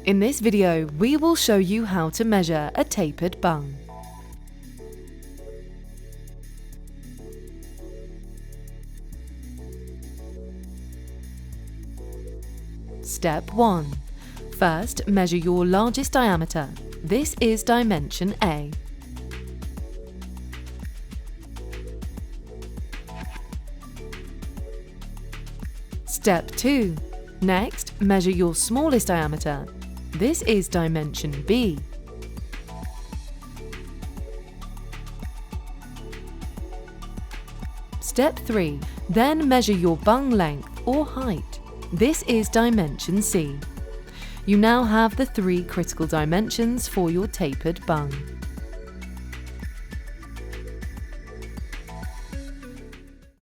In this video, we will show you how to measure a tapered bung. Step 1. First, measure your largest diameter. This is dimension A. Step 2. Next, measure your smallest diameter. This is dimension B. Step 3. Then measure your bung length or height. This is dimension C. You now have the 3 critical dimensions for your tapered bung.